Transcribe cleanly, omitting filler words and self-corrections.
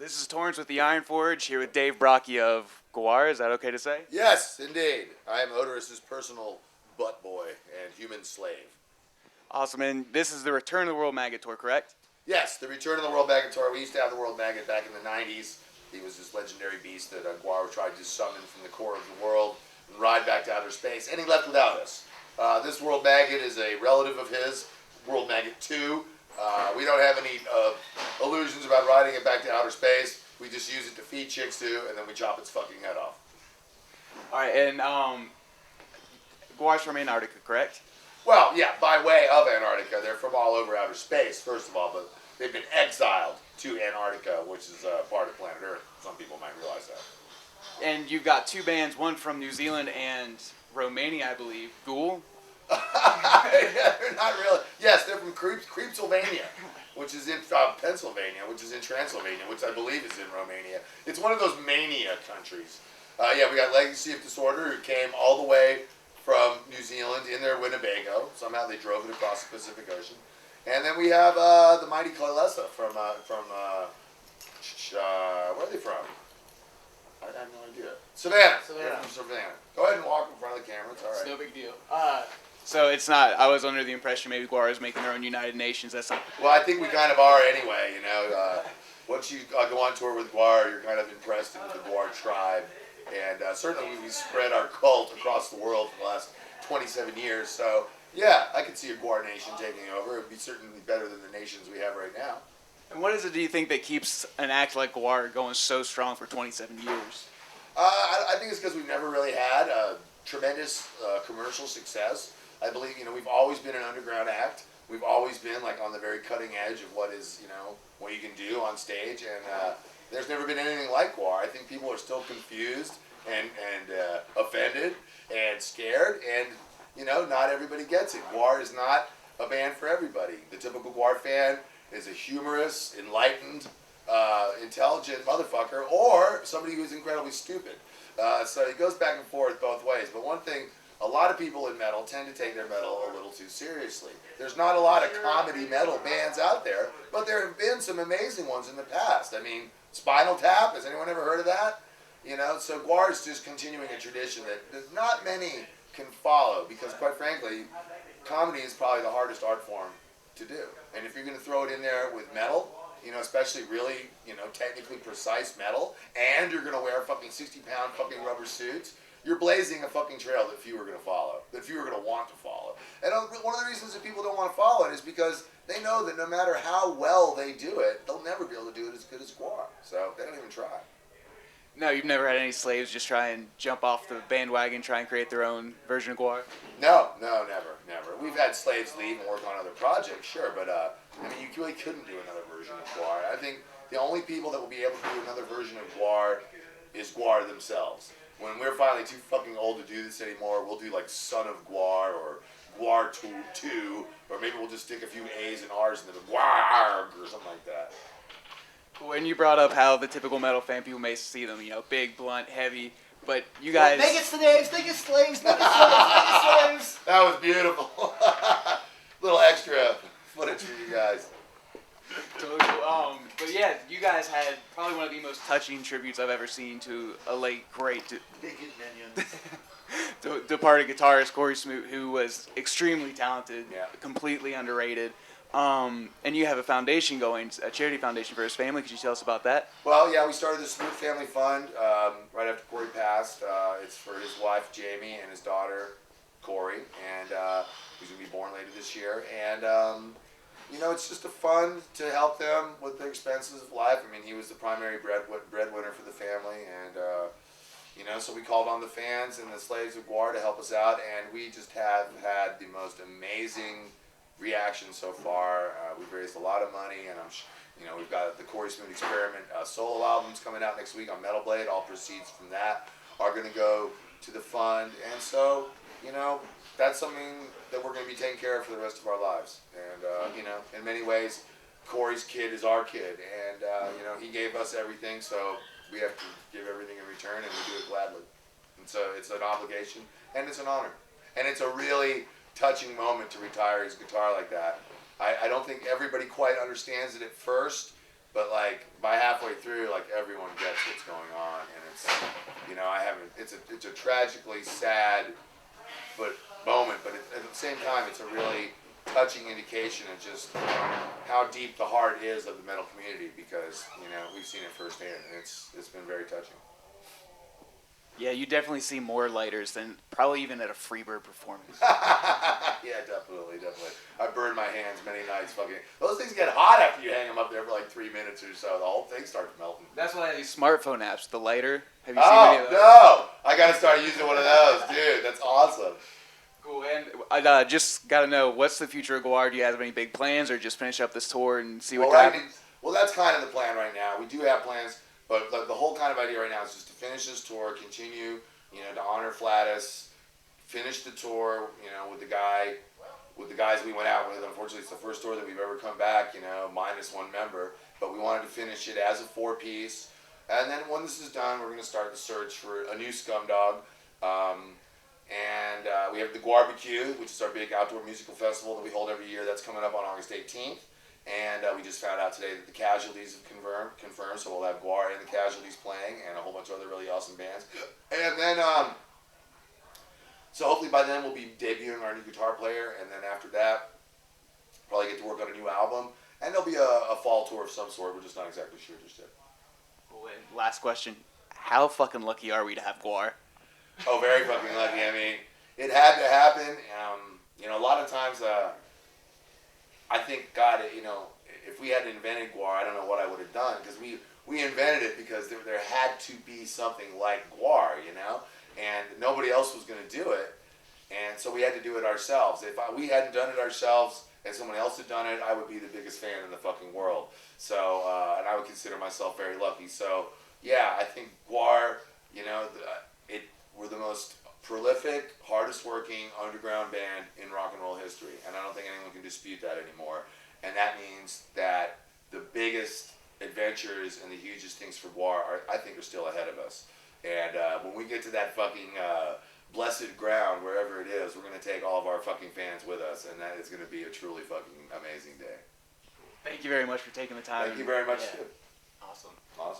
This is Torrance with the Iron Forge, here with DaveBrockie of GWAR. Is that okay to say? Yes, indeed. I am Oderus' personal butt boy and human slave. Awesome, and this is the Return of the World Maggot Tour, correct? Yes, the Return of the World Maggot Tour. We used to have the World Maggot back in the 90s. He was this legendary beast that GWAR tried to summon from the core of the world and ride back to outer space, and he left without us. This World Maggot is a relative of his, World Maggot 2. We don't have any illusions about riding it back to outer space. We just use it to feed chicks too, and then we chop its fucking head off. All right, and GWAR's from Antarctica, correct? Well, yeah, by way of Antarctica. They're from all over outer space, first of all, but they've been exiled to Antarctica, which is part of planet Earth. Some people might realize that. And you've got two bands, one from New Zealand and Romania, I believe. GWAR? Yeah, they're not really. Yes, they're from Creepsylvania, which is in Pennsylvania, which is in Transylvania, which I believe is in Romania. It's one of those mania countries. Yeah, we got Legacy of Disorder, who came all the way from New Zealand in their Winnebago. Somehow they drove it across the Pacific Ocean. And then we have the Mighty Kalesa from where are they from? I have no idea. Savannah. They're from Savannah. Go ahead and walk in front of the camera. It's all right. It's no big deal. So it's not, I was under the impression maybe GWAR is making their own United Nations. That's not. Well, I think we kind of are anyway, you know. Once you go on tour with GWAR, you're kind of impressed into the GWAR tribe. And certainly we spread our cult across the world for the last 27 years. So, yeah, I could see a GWAR nation taking over. It would be certainly better than the nations we have right now. And what is it, do you think, that keeps an act like GWAR going so strong for 27 years? I think it's because we've never really had a tremendous commercial success. I believe, you know, we've always been an underground act. We've always been, like, on the very cutting edge of what is, you know, what you can do on stage. And there's never been anything like GWAR. I think people are still confused and offended and scared. And, you know, not everybody gets it. GWAR is not a band for everybody. The typical GWAR fan is a humorous, enlightened, intelligent motherfucker, or somebody who's incredibly stupid. So it goes back and forth both ways. But one thing, a lot of people in metal tend to take their metal a little too seriously. There's not a lot of comedy metal bands out there, but there have been some amazing ones in the past. I mean, Spinal Tap, has anyone ever heard of that? You know, so GWAR is just continuing a tradition that not many can follow, because quite frankly, comedy is probably the hardest art form to do. And if you're going to throw it in there with metal, you know, especially really, you know, technically precise metal, and you're going to wear fucking 60-pound fucking rubber suits, you're blazing a fucking trail that few are going to follow, that few are going to want to follow. And one of the reasons that people don't want to follow it is because they know that no matter how well they do it, they'll never be able to do it as good as GWAR. So they don't even try. No, you've never had any slaves just try and jump off the bandwagon, try and create their own version of GWAR? No, never. We've had slaves leave and work on other projects, sure, but I mean, you really couldn't do another version of GWAR. I think the only people that will be able to do another version of GWAR is GWAR themselves. When we're finally too fucking old to do this anymore, we'll do like Son of GWAR or GWAR 2, or maybe we'll just stick a few A's and R's in the GWAR or something like that. When you brought up how the typical metal fan, people may see them, you know, big, blunt, heavy, but you guys... Make it slaves, make it slaves, make it slaves, make it slaves. That was beautiful. Little extra footage for you guys. Totally. But yeah, you guys had probably one of the most touching tributes I've ever seen to a late, great... Bigot minions. departed guitarist Corey Smoot, who was extremely talented, yeah, completely underrated. And you have a foundation going, a charity foundation for his family. Could you tell us about that? Well, yeah, we started the Smoot Family Fund right after Corey passed. It's for his wife, Jamie, and his daughter, Corey, and who's going to be born later this year. And, you know, it's just a fund to help them with the expenses of life. I mean, he was the primary breadwinner for the family, and, you know, so we called on the fans and the slaves of GWAR to help us out, and we just have had the most amazing reaction so far. We've raised a lot of money, and you know, we've got the Corey Smoot Experiment solo albums coming out next week on Metal Blade. All proceeds from that are going to go to the fund, and so, you know, that's something that we're going to be taking care of for the rest of our lives. And you know, in many ways, Corey's kid is our kid, and you know, he gave us everything, so we have to give everything in return, and we do it gladly. And so it's an obligation, and it's an honor, and it's a really touching moment to retire his guitar like that. I don't think everybody quite understands it at first, But like by halfway through, like everyone gets what's going on, and it's, you know, I haven't. It's a tragically sad, but moment. But at the same time, it's a really touching indication of just how deep the heart is of the metal community, because you know we've seen it firsthand, and it's been very touching. Yeah, you definitely see more lighters than probably even at a Freebird performance. Yeah, definitely. I burned my hands many nights. Fucking those things get hot after you hang them up there for like 3 minutes or so. The whole thing starts melting. That's why these smartphone apps, the lighter. Have you seen any of those? No! I gotta start using one of those, dude. That's awesome. Cool. And I just got to know, what's the future of GWAR? Do you have any big plans, or just finish up this tour and see what happens? Well, that's kind of the plan right now. We do have plans, but the whole kind of idea right now is just to finish this tour, continue, you know, to honor Flatus, finish the tour, you know, with the guys we went out with. Unfortunately, it's the first tour that we've ever come back, you know, minus one member. But we wanted to finish it as a 4-piece. And then when this is done, we're going to start the search for a new Scumdog. We have the GWAR, which is our big outdoor musical festival that we hold every year. That's coming up on August 18th. And we just found out today that the Casualties have confirmed, so we'll have GWAR and the Casualties playing, and a whole bunch of other really awesome bands. And then, so hopefully by then we'll be debuting our new guitar player, and then after that, probably get to work on a new album. And there'll be a fall tour of some sort. We're just not exactly sure just yet. Cool. And last question: how fucking lucky are we to have GWAR? Oh, very fucking lucky. I mean, it had to happen. You know, a lot of times, I think, God, you know, if we hadn't invented GWAR, I don't know what I would have done, because we invented it because there had to be something like GWAR, you know, and nobody else was going to do it, and so we had to do it ourselves. If we hadn't done it ourselves and someone else had done it, I would be the biggest fan in the fucking world. So, and I would consider myself very lucky. So, yeah, I think GWAR, you know, we're the most prolific, hardest working underground band in rock and roll history, and I don't think anyone can dispute that anymore. And that means that the biggest adventures and the hugest things for GWAR I think are still ahead of us. And when we get to that fucking blessed ground, wherever it is, we're going to take all of our fucking fans with us, and that is going to be a truly fucking amazing day. Thank you very much for taking the time. Thank you very much. Yeah. Awesome. Awesome.